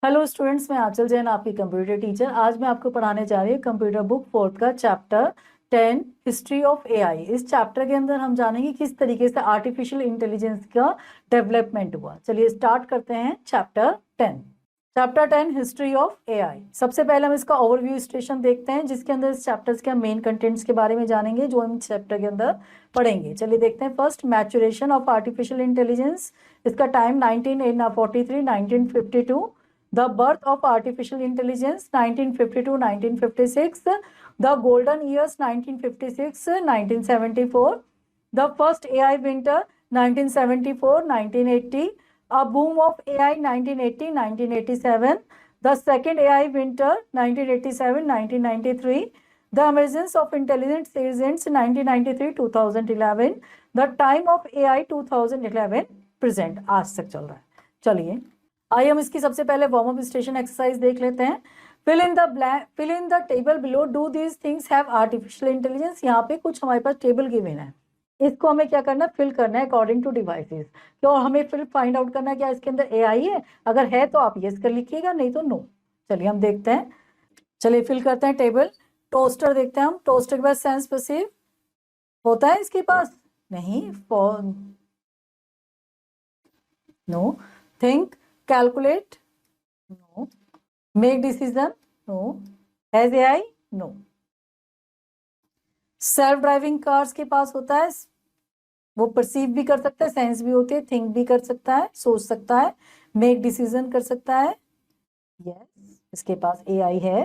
Hello students, मैं आंचल जैन, आपकी computer teacher. आज मैं आपको पढ़ाने जा रही हूँ कंप्यूटर बुक 4th का चैप्टर 10 हिस्ट्री ऑफ एआई। इस चैप्टर के अंदर हम जानेंगे किस तरीके से आर्टिफिशियल इंटेलिजेंस का डेवलपमेंट हुआ। चलिए स्टार्ट करते हैं chapter 10। Chapter 10 history of AI. सबसे पहले हम इसका ओवरव्यू स्टेशन देखते हैं, जिसके अंदर इस चैप्टर्स के मेन कंटेंट्स के बारे में जानेंगे जो हम चैप्टर के अंदर पढ़ेंगे। चलिए देखते हैं। First, maturation of artificial intelligence. इसका time 1943 1952। The birth of artificial intelligence 1952-1956, the golden years 1956-1974, the first AI winter 1974-1980, a boom of AI 1980-1987, the second AI winter 1987-1993, the emergence of intelligent agents 1993-2011, the time of AI 2011 present। आज तक चल रहा है। चलिए आइए हम इसकी सबसे पहले वार्म अप स्टेशन एक्सरसाइज देख लेते हैं। Fill in the table below, do these things have artificial intelligence. यहाँ पे कुछ हमारे पास टेबल गिवन है, इसको हमें क्या करना है, फिल करना है अकॉर्डिंग टू डिवाइसेस। तो हमें फिर फाइंड आउट करना है क्या इसके अंदर एआई है। अगर है तो आप यस कर लिखिएगा, नहीं तो नो। चलिए हम देखते हैं। चलिए फिल करते हैं टेबल। टोस्टर देखते हैं हम। टोस्टर के पास सेंस पैसिव होता है, इसके पास नहीं। No. Think, calculate, no. Make decision, no. Has AI, no. Self driving cars के पास होता है, वो परसीव भी कर सकता है, सेंस भी होती है, थिंक भी कर सकता है, सोच सकता है, मेक डिसीजन कर सकता है। यस, इसके पास एआई है।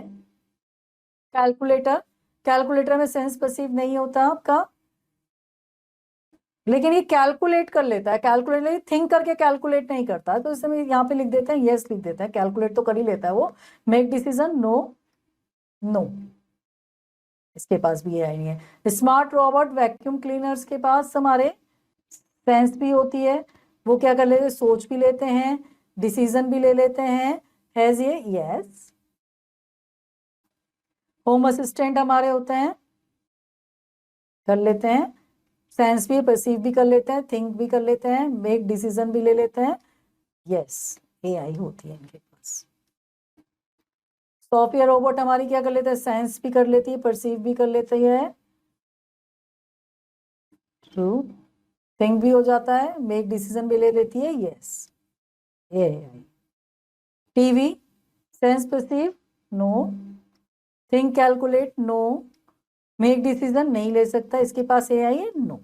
कैलकुलेटर, कैलकुलेटर में सेंस परसीव नहीं होता आपका, लेकिन ये कैलकुलेट कर लेता है। कैलकुलेट थिंक करके कैलकुलेट नहीं करता, तो इस समय यहाँ पे लिख देते हैं यस, लिख देते हैं। कैलकुलेट तो कर ही लेता है वो। Make decision, no. नो, इसके पास भी एआई नहीं है। स्मार्ट रोबोट, वैक्यूम क्लीनर्स के पास हमारे सेंस भी होती है, वो क्या कर लेते हैं, सोच भी लेते हैं, डिसीजन भी ले लेते हैं। हैज ये, यस। होम असिस्टेंट हमारे होते हैं, कर लेते हैं, सेंस भी, परसीव भी कर लेते हैं, थिंक भी कर लेते हैं, मेक डिसीजन भी ले लेते हैं। यस, एआई होती है इनके पास। सॉफ्टवेयर रोबोट हमारी क्या कर लेते हैं, सेंस भी कर लेती है, परसीव भी कर लेती है, ट्रू। थिंक भी हो जाता है, मेक डिसीजन भी ले लेती है। Yes, AI. TV, sense perceive, no. Think calculate, no. Make decision नहीं ले सकता, इसके पास एआई है, नो।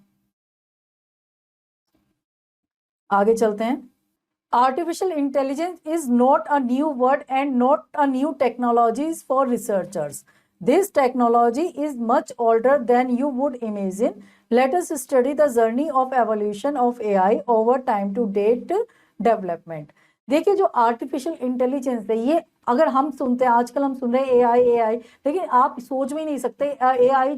आगे चलते हैं। Artificial intelligence is not a new word and not a new technologies for researchers. This technology is much older than you would imagine. Let us study the journey of evolution of AI over time to date development. देखिए, जो artificial intelligence है, ये अगर हम सुनते हैं, आजकल हम सुन रहे हैं एआई एआई, लेकिन आप सोच भी नहीं सकते एआई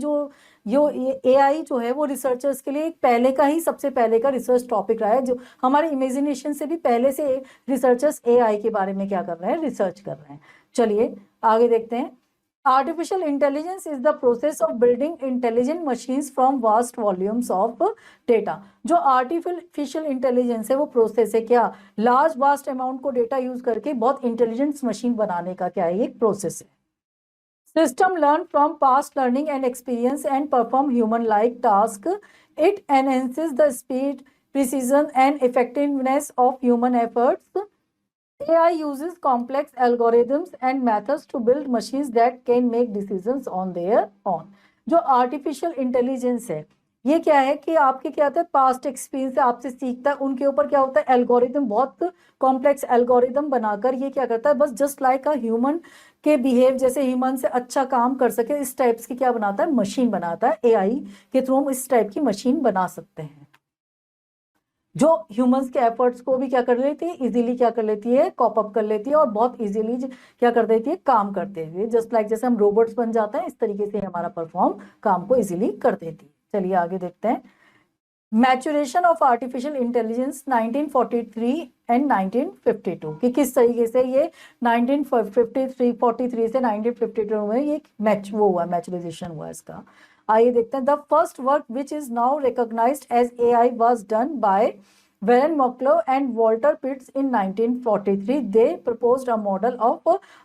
एआई जो है वो रिसर्चर्स के लिए एक पहले का ही, सबसे पहले का रिसर्च टॉपिक रहा है, जो हमारे इमेजिनेशन से भी पहले से रिसर्चर्स एआई के बारे में क्या कर रहे हैं, रिसर्च कर रहे हैं। चलिए आगे देखते हैं। Artificial intelligence is the process of building intelligent machines from vast volumes of data. जो आर्टिफिशियल इंटेलिजेंस है वो प्रोसेस है क्या, लार्ज वास्ट अमाउंट को डेटा यूज करके बहुत इंटेलिजेंट मशीन बनाने का क्या है, एक प्रोसेस है। System learn from past learning and experience and perform human-like task. It enhances the speed, precision, and effectiveness of human efforts. AI uses complex algorithms and methods to build machines that can make decisions on their own. जो artificial intelligence है, ये क्या है कि आपके क्या होता है, पास्ट एक्सपीरियंस से आपसे सीखता है, उनके ऊपर क्या होता है, एल्गोरिदम, बहुत कॉम्प्लेक्स एल्गोरिदम बनाकर ये क्या करता है, बस जस्ट लाइक अ ह्यूमन के बिहेव जैसे ह्यूमन से अच्छा काम कर सके, इस टाइप्स की क्या बनाता है, मशीन बनाता है। एआई के थ्रू हम इस टाइप की मशीन बना सकते हैं, जो ह्यूमंस के एफर्ट्स को भी क्या कर लेती है, इजीली क्या कर लेती है, कॉप अप कर लेती है, और बहुत इजीली क्या कर देती है, काम कर देती है। जस्ट लाइक जैसे हम रोबोट्स बन जाते हैं, इस तरीके से हमारा परफॉर्म काम को इजीली कर देती है। चलिए आगे देखते हैं। Maturation of artificial intelligence 1943 and 1952, कि किस तरीके से ये 1943 से 1952 में ये वो हुआ, मैचुराइजेशन हुआ इसका। आइए देखते हैं। The first work which is now recognised as AI was done by Warren Mocklow and Walter Pitts in 1943 they proposed a model of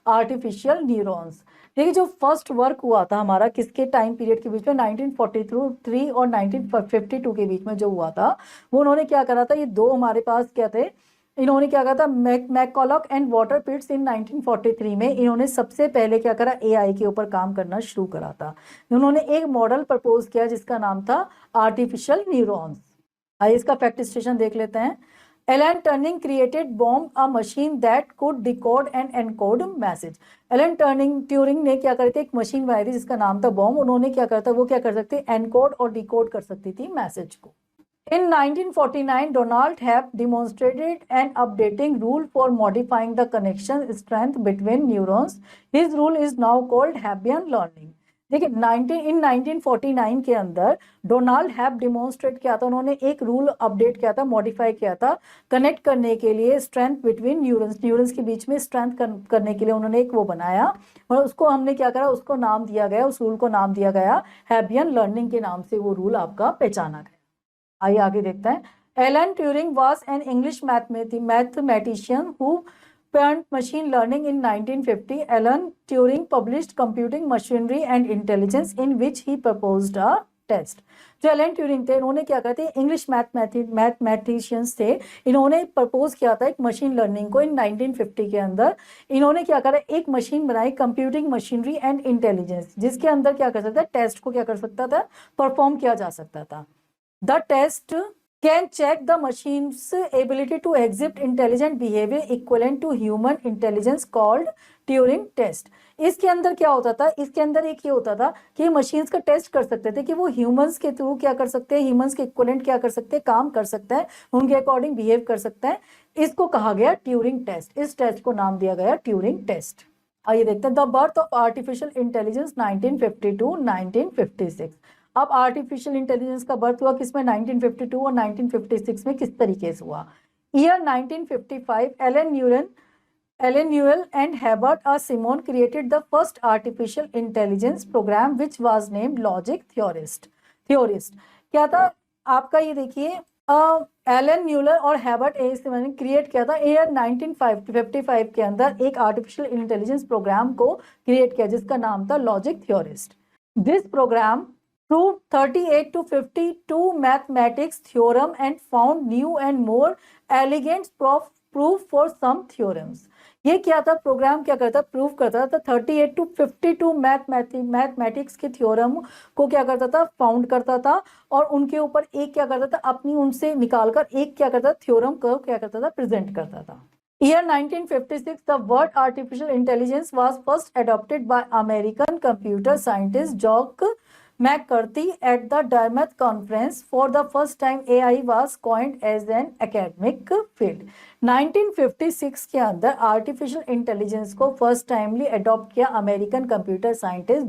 artificial neurons. देखिए जो फर्स्ट वर्क हुआ था हमारा किसके टाइम पीरियड के बीच में 1943 और 1952 के बीच में जो हुआ था, वो उन्होंने क्या करा था, ये दो हमारे पास क्या थे, इन्होंने क्या कहा था, मैककॉलॉक एंड वाटर पिट्स इन 1943 में इन्होंने सबसे पहले क्या करा, एआई के ऊपर काम करना शुरू करा था। उन्होंने एक मॉडल प्रपोज किया जिसका नाम था आर्टिफिशियल न्यूरॉन्स। आइए इसका फैक्ट स्टेशन देख लेते हैं। Alan Turing created bomb a machine that could decode and encode message. Alan Turing ने क्या करते, एक मशीन बनाई थी जिसका नाम था बॉम्ब। उन्होंने क्या करता, वो क्या कर सकती, एनकोड और डिकोड कर सकती थी मैसेज को। In 1949, Donald Hebb demonstrated an updating rule for modifying the connection strength between neurons. His rule is now called Hebbian learning. देखिए 1949 के अंदर डोनाल्ड हैब डिमॉन्स्ट्रेट किया था, उन्होंने एक रूल अपडेट किया था, मॉडिफाई किया था, कनेक्ट करने के लिए स्ट्रेंथ बिटवीन न्यूरॉन्स के बीच में स्ट्रेंथ करने के लिए उन्होंने एक वो बनाया और उसको हमने क्या करा, उसको नाम दिया गया, उस रूल को नाम दिया गया हैबियन लर्निंग के नाम से वो रूल आपका पहचाना गया। आइए आगे देखते हैं। Alan Turing was an English mathematician who pioneered machine learning in 1950. Alan Turing published Computing Machinery and Intelligence in which he proposed a test. जो एलन ट्यूरिंग थे, इन्होंने क्या कहते हैं, इंग्लिश मैथमेटिशियंस थे, इन्होंने प्रपोज किया था एक मशीन लर्निंग को इन 1950 के अंदर। इन्होंने क्या करा, एक मशीन बनाई, कंप्यूटिंग मशीनरी एंड इंटेलिजेंस, जिसके अंदर क्या कर सकता है, टेस्ट को क्या कर सकता था, परफॉर्म किया जा सकता था। The test can check the machine's ability to exhibit intelligent behavior equivalent to human intelligence called Turing test. इसके अंदर क्या होता था, इसके अंदर एक ये होता था कि मशीन्स का टेस्ट कर सकते थे कि वो ह्यूमंस के थ्रू क्या कर सकते हैं, ह्यूमंस के इक्विवेलेंट क्या कर सकते हैं, काम कर सकते हैं, उनके अकॉर्डिंग बिहेव कर सकते हैं। इसको कहा गया ट्यूरिंग टेस्ट। इस टेस्ट को नाम दिया गया ट्यूरिंग टेस्ट। आइए देखते हैं the birth of artificial intelligence 1952-1956। अब आर्टिफिशियल इंटेलिजेंस का बर्थ हुआ किसमें, 1952 और 1956 में किस तरीके से हुआ। Year 1955 Allen Newell and Herbert Simon created the first artificial intelligence program which was named Logic Theorist. क्या था आपका, ये देखिए एलन न्यूलर और हेबर्ट सिमोन ने क्रिएट किया था ईयर 1955 के अंदर एक आर्टिफिशियल इंटेलिजेंस प्रोग्राम को क्रिएट किया जिसका नाम था logic theorist. This program proved 38 to 52 mathematics theorem and found new and more elegant proof for some theorems. ये क्या था, प्रोग्राम क्या करता, प्रूव करता था 38 to 52 मैथमेटिक्स के थ्योरम को क्या करता था, फाउंड करता था और उनके ऊपर एक क्या करता था, अपनी उनसे निकालकर एक क्या करता, थ्योरम को क्या करता था, प्रेजेंट करता था। Year 1956, the word artificial intelligence was first adopted by American computer scientist George McCarthy at the Dartmouth Conference. For the first time, AI was coined as an academic field. 1956 के अंदर artificial intelligence को first timely adopt किया American computer scientist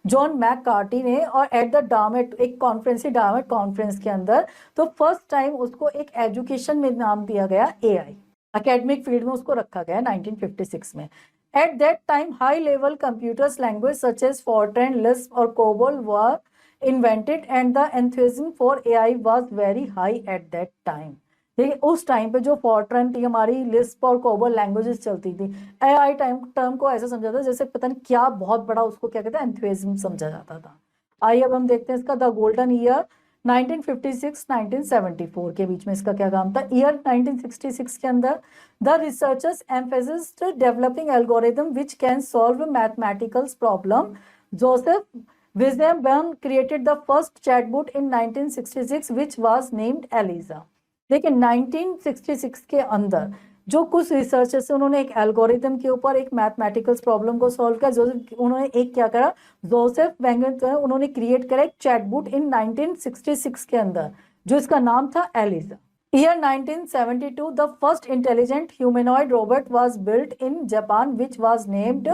John McCarthy ने और at the डार्टमouth एक conference, डार्टमouth conference के अंदर, तो फर्स्ट टाइम उसको एक एजुकेशन में नाम दिया गया एआई, एकेडमिक फील्ड में उसको रखा गया 1956 में। At that time, high-level computers language such as Fortran, Lisp or COBOL were invented and the enthusiasm for AI was very high at that time. देखिए उस टाइम पे जो फॉर्ट्रन थी हमारी, लिस्प और कोबोल लैंग्वेजेस चलती थी, एआई टर्म को ऐसा समझा था जैसे पता नहीं क्या बहुत बड़ा उसको क्या कहते हैं, एंथुसियाज्म समझा जाता था। आइए अब हम देखते हैं इसका द गोल्डन ईयर 1956-1974 के बीच में इसका क्या काम था। ईयर 1966 के अंदर the researchers emphasised developing algorithm which can solve mathematical problem. Joseph Weizenbaum created the first chatbot in 1966 which was named Eliza. देखिए 1966 के अंदर जो कुछ रिसर्चर्स है उन्होंने एक एल्गोरिथम के ऊपर एक मैथमेटिकल प्रॉब्लम को सॉल्व किया। उन्होंने एक क्या करा, जोसेफ वेंगर उन्होंने क्रिएट करा एक चैटबॉट इन 1966 के अंदर जो इसका नाम था Eliza. Year 1972 the first intelligent humanoid robot was built in Japan which was named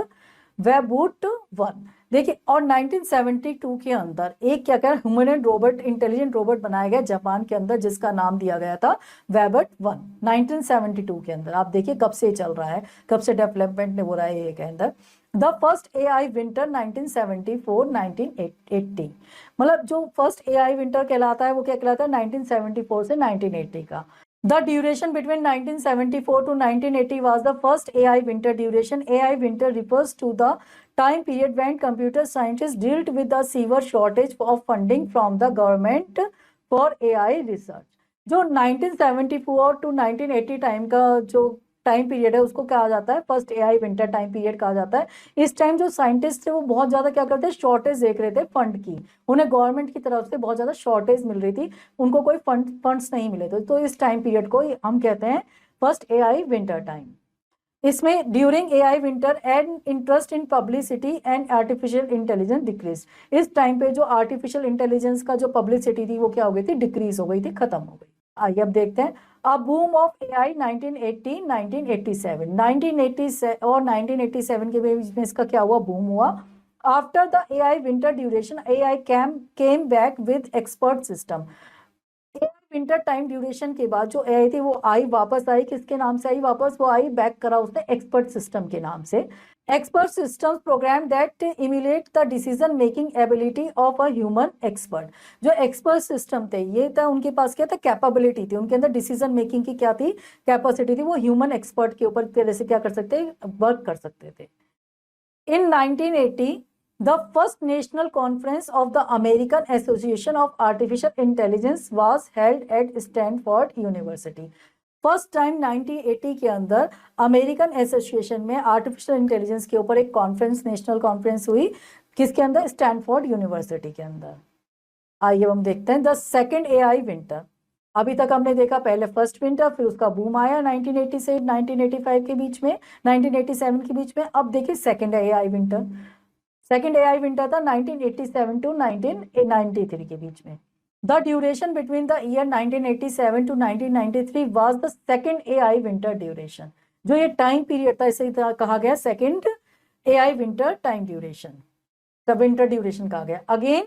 Wabot 1। देखिए और 1972 के अंदर एक क्या करा, ह्यूमनॉइड रोबोट, इंटेलिजेंट रोबोट बनाया गया जापान के अंदर जिसका नाम दिया गया था वेबूट 1 1972 के अंदर। आप देखिए कब से चल रहा है, कब से डेवलपमेंट ने हो रहा है ये के अंदर। द फर्स्ट एआई विंटर 1974-1980, मतलब जो फर्स्ट एआई विंटर कहलाता है वो क्या कहलाता है 1974 से 1980 का। The duration between 1974 to 1980 was the first AI winter duration. AI winter refers to the time period when computer scientists dealt with the severe shortage of funding from the government for AI research. जो 1974 to 1980 time का जो time period है उसको कहा जाता है first AI winter time period कहा जाता है. इस टाइम जो साइंटिस्ट थे वो बहुत ज्यादा क्या करते हैं, शॉर्टेज देख रहे थे फंड की. उन्हें गवर्नमेंट की तरफ से बहुत ज्यादा शॉर्टेज मिल रही थी, उनको कोई फंड्स नहीं मिले थे. तो इस टाइम पीरियड को हम कहते हैं फर्स्ट एआई विंटर टाइम. इसमें during AI winter and interest in publicity and artificial intelligence decrease. इस टाइम पे जो आर्टिफिशियल इंटेलिजेंस का जो पब्लिसिटी थी वो क्या हो गई थी, डिक्रीज हो गई थी, खत्म हो गई. आइए अब देखते हैं. A boom of AI 1980 1987. 1980 और 1987 के बीच में इसका क्या हुआ, बूम हुआ. After the AI winter duration AI came back with expert system. Winter time duration के बाद जो एआई थी वो आई वापस आई, किसके नाम से आई वापस, वो आई बैक करा उसने एक्सपर्ट सिस्टम के नाम से. Expert system program that emulate the decision making ability of a human expert. जो एक्सपर्ट सिस्टम थे ये था, उनके पास क्या था, कैपेबिलिटी थी, उनके अंदर डिसीजन मेकिंग की क्या थी, कैपेसिटी थी. वो ह्यूमन एक्सपर्ट के ऊपर तरह से क्या कर सकते, वर्क कर सकते थे. In 1980, the first national conference of the American Association of Artificial Intelligence was held at Stanford University. First time 1980 के अंदर अमेरिकन एसोसिएशन में आर्टिफिशियल इंटेलिजेंस के ऊपर एक कॉन्फ्रेंस, नेशनल कॉन्फ्रेंस हुई, किसके अंदर, स्टैनफोर्ड यूनिवर्सिटी के अंदर. आइए हम देखते हैं द सेकेंड एआई विंटर. अभी तक हमने देखा पहले फर्स्ट विंटर, फिर उसका बूम आया 1980 से 1985 के बीच में, 1987 के बीच में. अब देखिए second AI winter. Second AI winter था 1987 टू 1993 के बीच में. The duration between the year 1987 to 1993 was the second AI winter duration. जो ये टाइम पीरियड था इसे कहा गया second AI winter time duration, the winter duration कहा गया. Again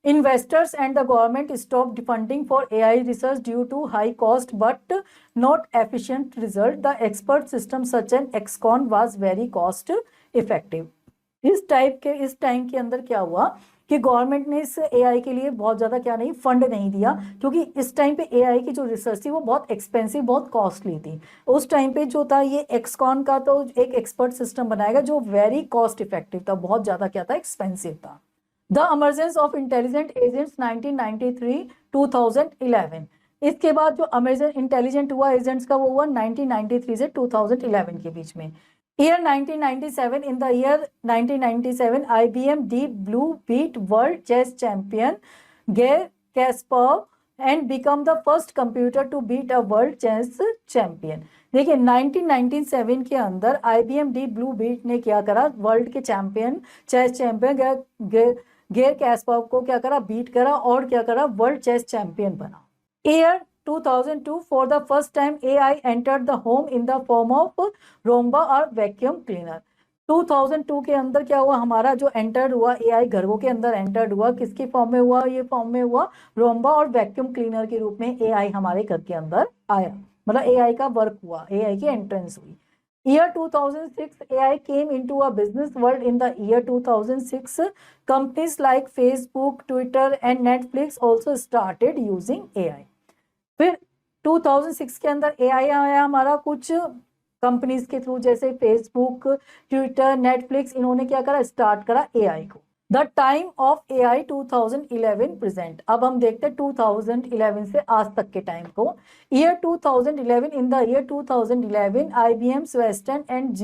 investors and the government stopped funding for AI research due to high cost but not efficient result. The expert system such as XCON was very cost effective. इस time के अंदर क्या हुआ कि government ने इस एआई के लिए बहुत ज्यादा क्या नहीं, फंड नहीं दिया, क्योंकि इस टाइम पे एआई की जो रिसर्च थी वो बहुत एक्सपेंसिव, बहुत कॉस्टली थी. उस टाइम पे जो था ये एक्सकॉन का तो एक एक्सपर्ट सिस्टम बनाएगा जो वेरी कॉस्ट इफेक्टिव था, बहुत ज्यादा क्या था, एक्सपेंसिव था. The emergence of intelligent agents 1993-2011. इसके बाद जो अमेजन इंटेलिजेंट हुआ एजेंट्स का वो हुआ 1993 से 2011 के बीच में. Year 1997, in the year 1997 IBM Deep Blue beat world chess champion Garry Kasparov and become the first computer to beat a world chess champion. देखिए 1997 के अंदर IBM डीप ब्लू बीट ने क्या करा, वर्ल्ड के चैंपियन, चेस चैंपियन गेर कैस्परोव को क्या करा, बीट करा और क्या करा, वर्ल्ड चेस चैंपियन बना. Year 2002, for the first time AI entered the home in the form of Roomba और वैक्यूम क्लीनर. 2002 के अंदर क्या हुआ, हमारा जो एंटर हुआ AI घरों के अंदर एंटर्ड हुआ, किसके फॉर्म में हुआ, ये फॉर्म में हुआ रोम्बा और वैक्यूम क्लीनर के रूप में AI हमारे घर के अंदर आया. मतलब AI का वर्क हुआ, AI की एंट्रेंस हुई. Year 2006, AI came into a business world. In the year 2006, companies like Facebook, Twitter and Netflix also started using AI. फिर 2006 के अंदर AI आया हमारा कुछ कंपनीज के थ्रू, जैसे फेसबुक, ट्विटर, नेटफ्लिक्स, इन्होंने क्या करा, स्टार्ट करा AI को. The time of AI 2011 present. अब हम देखते हैं 2011 से आज तक के टाइम को. Year 2011, in the year 2011 IBM's Western and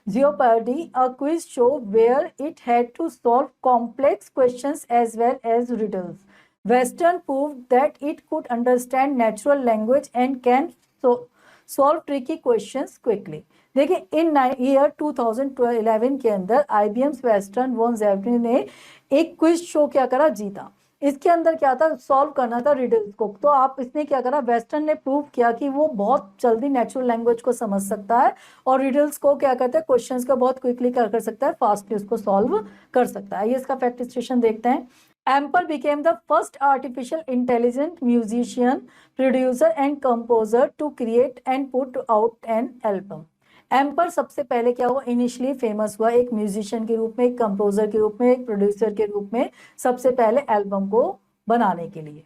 Jeopardy, a quiz show where it had to solve complex questions as well as riddles. Western proved that it could understand natural language and can solve tricky questions quickly. देखिए इन year 2011 के अंदर IBM western von जेपनी ने एक quiz show क्या करा, जीता. इसके अंदर क्या था, सॉल्व करना था रिडल्स को. तो आप इसने क्या करा, वेस्टर्न ने प्रूव किया कि वो बहुत जल्दी नेचुरल लैंग्वेज को समझ सकता है और रिडल्स को क्या कहते हैं, क्वेश्चंस को बहुत क्विकली कर सकता है, फास्टली उसको सॉल्व कर सकता है. ये इसका फैक्ट स्टेशन देखते हैं. Amper became the first artificial intelligent musician, producer and composer to create and put out an album. Emperor सबसे पहले क्या हुआ, इनिशियली फेमस हुआ एक म्यूजिशियन के रूप में, एक कंपोजर के रूप में, एक प्रोड्यूसर के रूप में, सबसे पहले एल्बम को बनाने के लिए.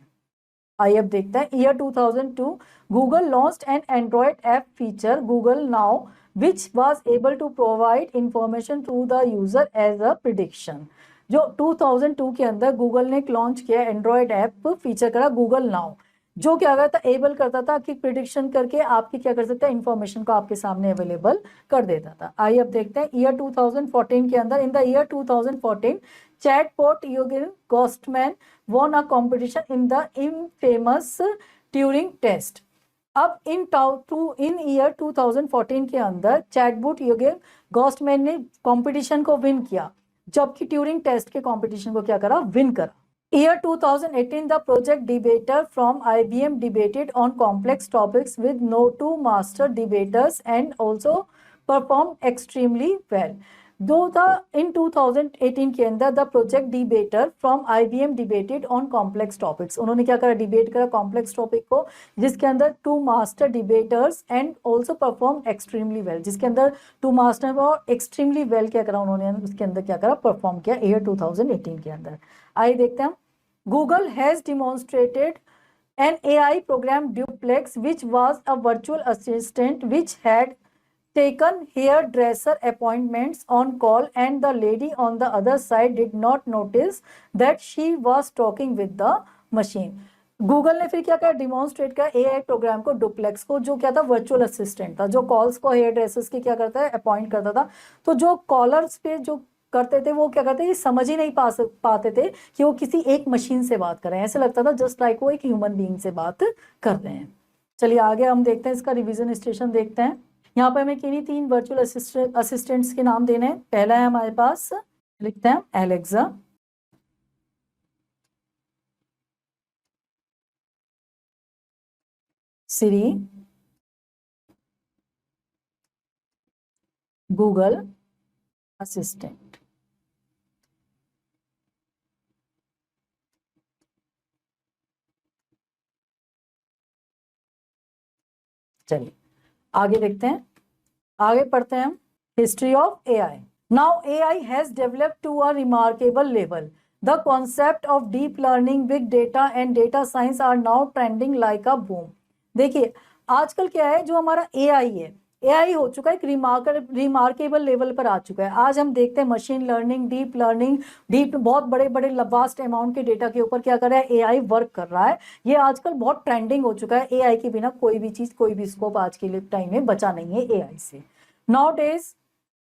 आइए अब देखते हैं। Year 2002 Google launched an Android app feature Google Now which was able to provide information to the user as a prediction. जो 2002 के अंदर गूगल ने लॉन्च किया एंड्रॉयड ऐप फीचर करा गूगल नाउ, जो क्या करता एबल करता था कि प्रिडिक्शन करके आपकी क्या कर सकता है इंफॉर्मेशन को आपके सामने अवेलेबल कर देता था। आइए अब देखते हैं ईयर 2014 के अंदर। इन the year 2014 chatbot Eugen Gostman won a competition in the infamous Turing test। अब इन ईयर 2014 के अंदर चैटबॉट यूगेन गॉस्टमैन ने कंपटीशन को विन किया, जबकि ट्यूरिंग टेस्ट के कंपटीशन को क्या करा, विन करा। Year 2018, the project debater from IBM debated on complex topics with no two master debaters and also performed extremely well. Though in 2018 के अंदर the project debater from IBM debated on complex topics, उन्होंने क्या करा, debate करा complex topic को, जिसके अंदर two master debaters and also perform extremely well, जिसके अंदर टू मास्टर और एक्सट्रीमली वेल क्या करा उन्होंने, उसके अंदर क्या करा, परफॉर्म किया ईयर 2018 के अंदर। आइए देखते हैं। Google has demonstrated an AI program Duplex, which was a virtual assistant which had taken hairdresser appointments on call, and the lady on the other side did not notice that she was talking with the machine। Google ने फिर क्या किया, demonstrate किया AI programme को duplex को, जो क्या था, वर्चुअल असिस्टेंट था, जो कॉल्स को हेयर ड्रेसर्स की क्या करता है, अपॉइंट करता था। तो जो कॉलर्स पे जो करते थे वो क्या करते थे, समझ ही नहीं पाते थे कि वो किसी एक मशीन से बात कर रहे हैं, ऐसे लगता था जस्ट लाइक वो एक ह्यूमन बीइंग से बात कर रहे हैं। चलिए आगे हम देखते हैं, इसका रिवीजन स्टेशन देखते हैं। यहाँ पे हमें किन्हीं 3 वर्चुअल असिस्टेंट्स के नाम देने हैं। पहला है हमारे पास, लिखते हैं एलेक्सा, सिरी, गूगल असिस्टेंट। चलिए आगे देखते हैं, आगे पढ़ते हैं history of AI. Now AI has developed to a remarkable level. The concept of deep learning, big data and data science are now trending like a boom. देखिए आजकल क्या है, जो हमारा एआई है, एआई हो चुका है एक रिमार्केबल लेवल पर आ चुका है। आज हम देखते हैं मशीन लर्निंग, डीप बहुत बड़े बड़े वास्ट अमाउंट के डेटा के ऊपर क्या कर रहा है, एआई वर्क कर रहा है। ये आजकल बहुत ट्रेंडिंग हो चुका है। एआई के बिना कोई भी चीज, कोई भी स्कोप आज के टाइम में बचा नहीं है एआई से।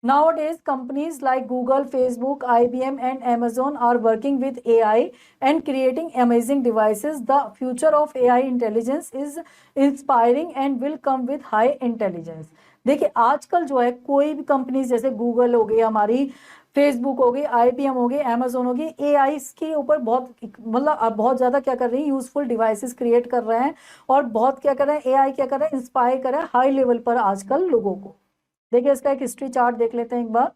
Nowadays, companies like Google, Facebook, IBM, and Amazon are working with AI and creating amazing devices. The future of AI intelligence is inspiring and will come with high intelligence। देखिए आजकल जो है कोई भी कंपनी जैसे Google हो गई, हमारी फेसबुक हो गई, IBM हो गई, अमेजोन हो गई, एआई के ऊपर बहुत ज्यादा क्या कर रही है, यूजफुल डिवाइसेस क्रिएट कर रहे हैं, और बहुत क्या कर रहे हैं, एआई क्या कर रहे हैं, इंस्पायर कर रहा है हाई लेवल पर आजकल लोगों को। देखिए इसका एक हिस्ट्री चार्ट देख लेते हैं एक बार।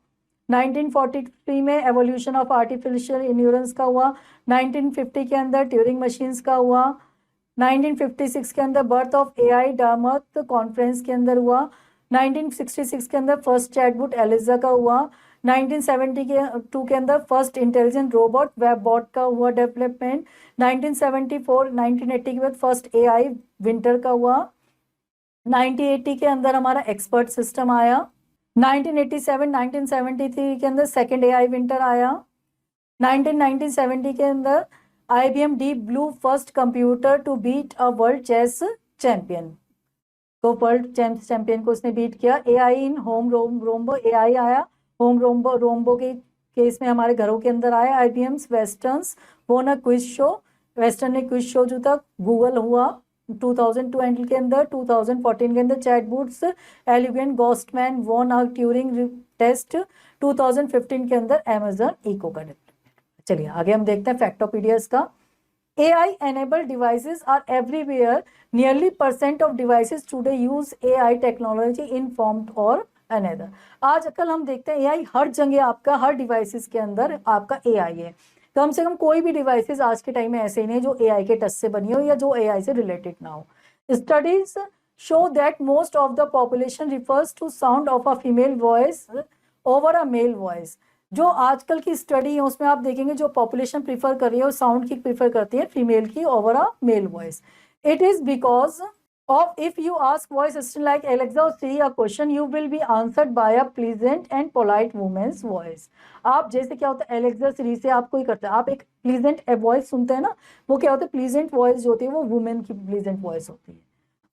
1943 में एवोल्यूशन ऑफ आर्टिफिशियल इंटेलिजेंस का हुआ, 1950 के अंदर ट्यूरिंग मशीन्स का हुआ, 1956 के अंदर बर्थ ऑफ एआई डार्मथ कॉन्फ्रेंस के अंदर हुआ, 1966 के अंदर फर्स्ट चैटबॉट एलिजा का हुआ, 1972 के अंदर फर्स्ट इंटेलिजेंट रोबोट वेबबॉट का हुआ डेवलपमेंट, 1980 के बाद फर्स्ट एआई विंटर का हुआ, 1980 के अंदर हमारा एक्सपर्ट सिस्टम आया, 1973 के अंदर सेकेंड एआई विंटर आया, 1970 के अंदर IBM Deep Blue first computer to beat a world chess champion, तो वर्ल्ड चेस चैंपियन को उसने बीट किया। AI in home Roomba AI आया, होम रोम्बो के केस में हमारे घरों के अंदर आया। IBM वेस्टर्न्स won a quiz show, Watson ने क्विज शो जीता। गूगल हुआ 2002 के अंदर, 2014 के अंदर चैटबॉट्स एल्यूगेन Goostman won a Turing test, 2015 के अंदर अमेजन इको का। चलिए आगे हम देखते हैं फैक्टोपीडियास का। AI enabled devices are everywhere. Nearly % of devices today use AI technology in form or another। आजकल हम देखते हैं AI हर जगह, आपका हर डिवाइसेस के अंदर आपका AI है। कम से कम कोई भी डिवाइसेस आज के टाइम में ऐसे ही नहीं जो AI के टच से बनी हो या जो AI से रिलेटेड ना हो। Studies show that most of the population refers to sound of a female voice over a male voice। जो आजकल की स्टडी है उसमें आप देखेंगे जो पॉपुलेशन प्रीफर कर रही है वो साउंड की प्रीफर करती है फीमेल की over a male voice. It is because of if you ask voice assistant like Alexa or Siri a question, you will be answered by a pleasant and polite woman's voice. आप जैसे क्या होता है Alexa Siri से आप कोई करता है, आप एक pleasant वॉइस सुनते हैं ना, वो क्या होता है pleasant वॉइस जो होती है वो वुमेन की pleasant वॉइस होती है.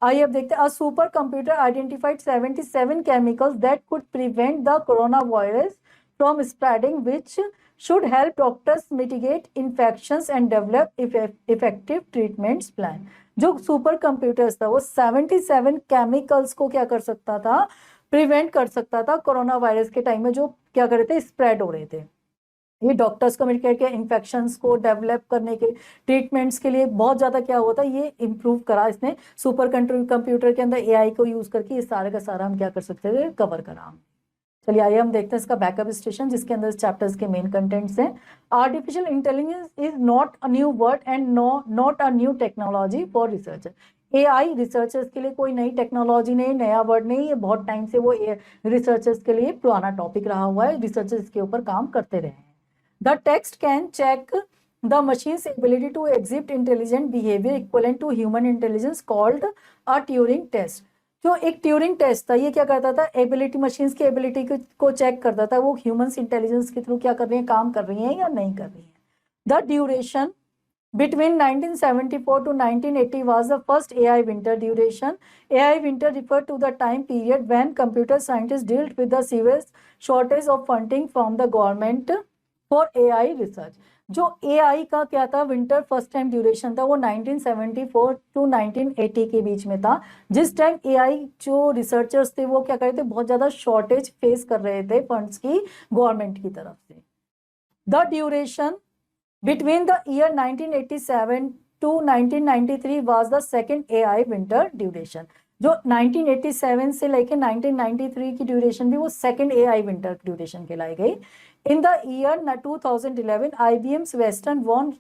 आइए अब देखते हैं. A super computer identified 77 chemicals that could prevent the coronavirus from spreading, which should help doctors mitigate infections and develop effective treatments plan. जो सुपर कंप्यूटर्स था वो 77 केमिकल्स को क्या कर सकता था, प्रिवेंट कर सकता था कोरोना वायरस के टाइम में जो क्या कर रहे थे, स्प्रेड हो रहे थे. ये डॉक्टर्स को मिलकर के इन्फेक्शंस को डेवलप करने के ट्रीटमेंट्स के लिए बहुत ज्यादा क्या होता है, ये इम्प्रूव करा इसने सुपर कंप्यूटर के अंदर एआई को यूज करके. ये सारे का सारा हम क्या कर सकते थे, कवर करा. चलिए आइए हम देखते हैं इसका बैकअप स्टेशन जिसके अंदर चैप्टर्स के मेन कंटेंट्स हैं. Artificial intelligence is not a new word and not a new technology for researcher. AI researchers के लिए कोई नई टेक्नोलॉजी नहीं, नया वर्ड नहीं. ये बहुत टाइम से वो रिसर्चर्स के लिए पुराना टॉपिक रहा हुआ है. रिसर्चर्स इसके ऊपर काम करते रहे हैं. The text can check the machine's ability to exhibit intelligent behaviour equivalent to human intelligence called a Turing test. जो एक ट्यूरिंग टेस्ट था, ये क्या करता था, एबिलिटी मशीन्स की एबिलिटी को चेक करता था वो ह्यूमंस इंटेलिजेंस के थ्रू क्या कर रही है, काम कर रही है या नहीं कर रही है. The duration between 1974 to 1980 was the first AI winter duration. AI winter referred to the time period when computer scientists dealt with the serious shortage of funding from the government for AI research. जो AI का क्या था, winter first time duration था वो 1974 to 1980 के बीच में था, जिस टाइम AI जो रिसर्चर्स थे वो क्या कर रहे थे, बहुत ज्यादा शॉर्टेज फेस कर रहे थे फंड्स की गवर्नमेंट की तरफ से. The duration between the year 1987 to 1993 was the second AI winter duration. जो 1987 से लेके 1993 की ड्यूरेशन भी वो सेकेंड AI विंटर ड्यूरेशन कहलाई गई. इन the year 2011 IBM's Western won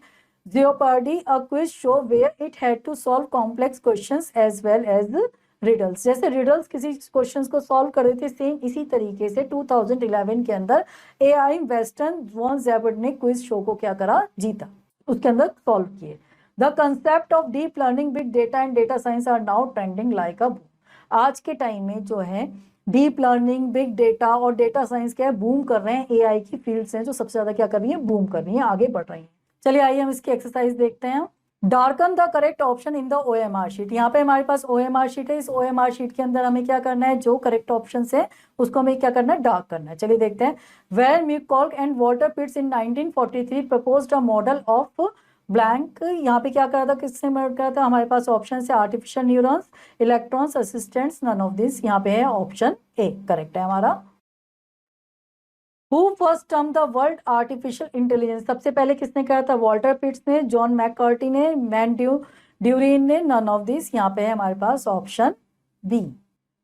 Jeopardy, a quiz show where it had to solve complex questions as well as riddles. जैसे riddles किसी क्वेश्चंस को सॉल्व कर रहे थे, सेम इसी तरीके से 2011 के अंदर एआई वेस्टर्न वॉन जेबर्ड ने क्विज शो को क्या करा, जीता, उसके अंदर सॉल्व किए. The concept of deep learning, big data and data science are now trending like a boom. आज के टाइम में जो है डीप लर्निंग, बिग डेटा और डेटा साइंस क्या है, बूम कर रहे हैं. एआई की फील्ड्स हैं जो सबसे ज्यादा क्या कर रही है, बूम कर रही है, आगे बढ़ रही है. चलिए आइए हम इसकी एक्सरसाइज देखते हैं. Darken the correct option in the OMR sheet. यहाँ पे हमारे पास ओएमआर शीट है. इस ओएमआर शीट के अंदर हमें क्या करना है, जो करेक्ट ऑप्शन है उसको हमें क्या करना है, डार्क करना है. चलिए देखते हैं. Warren McCulloch and Walter Pitts in 1943 proposed a model of blank. यहाँ पे क्या करा था, किसने मॉडल करा था, हमारे पास ऑप्शन है artificial neurons, electrons, assistants, none of this. यहाँ पे है ऑप्शन ए करेक्ट है हमारा. Who first term the world artificial intelligence. सबसे पहले किसने कहा था, वॉल्टर पिट्स ने, जॉन मैककार्टी ने, मैन ड्यूरिन ने, नन ऑफ दिस. यहाँ पे है हमारे पास option B.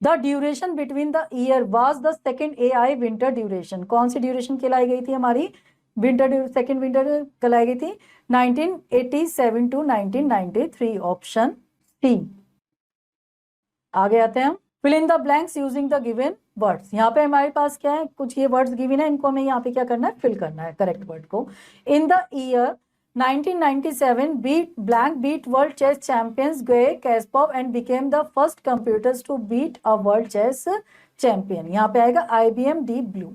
The duration between the year was the second AI winter duration. कौन सी ड्यूरेशन कहलाई गई थी हमारी, विंटर सेकेंड विंटर कहलाई गई थी 1987 टू 1993. Option C. आगे आते हैं हम. Fill in the blanks using the given words. यहाँ पे हमारे पास क्या है, कुछ ये वर्ड्स गिवन है, इनको हमें यहाँ पे क्या करना है, फिल करना है करेक्ट वर्ड को. In the year 1997 beat blank beat world chess champions Garry Kasparov and became the first computers to beat a world chess champion. यहाँ पे आएगा IBM Deep Blue.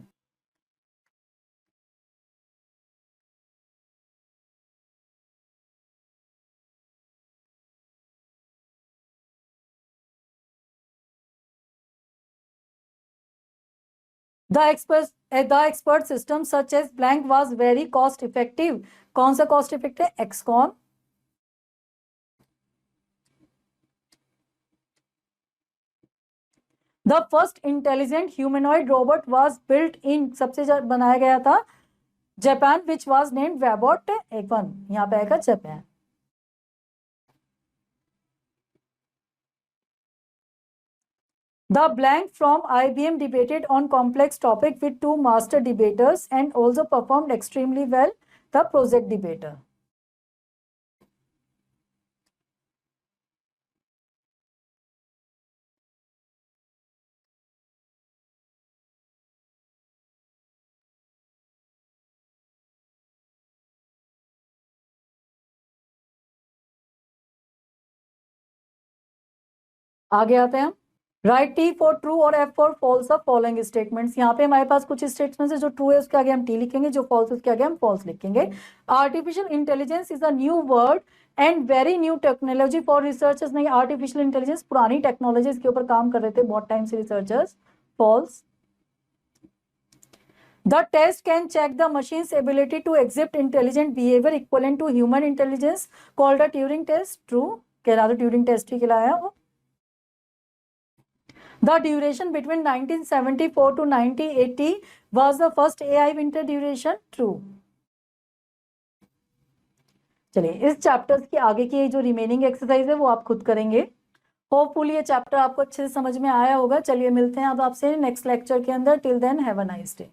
The expert system such as blank was very cost effective. कौन सा cost effective है, XCON. The first intelligent humanoid robot was built in, सबसे बनाया गया था Japan, which was named Wabot 1. यहाँ पे आएगा Japan. The blank from IBM debated on complex topic with two master debaters and also performed extremely well. The project debater. आगे आते हैं हम। राइट टी फॉर ट्रू और F for false of following statements. यहाँ पे हमारे पास कुछ statements है, जो ट्रू है उसके आगे हम टी लिखेंगे, जो फॉल्स है उसके आगे हम फॉल्स लिखेंगे। Artificial intelligence is a new word and very new technology for researchers. नहीं, आर्टिफिशियल इंटेलिजेंस पुरानी टेक्नोलॉजी के ऊपर काम कर रहे थे बहुत टाइम से researchers. False. The test can check the machine's ability to exhibit intelligent behavior equivalent to human intelligence, called a Turing test. True, कहलाता Turing test ही कहलाया वो। The duration between 1974 to 1980 was the first AI winter duration. True. चलिए, इस chapters की आगे की जो remaining exercise है वो आप खुद करेंगे। होपफुली ये चैप्टर आपको अच्छे से समझ में आया होगा। चलिए मिलते हैं अब आपसे नेक्स्ट लेक्चर के अंदर। Till then have a nice day.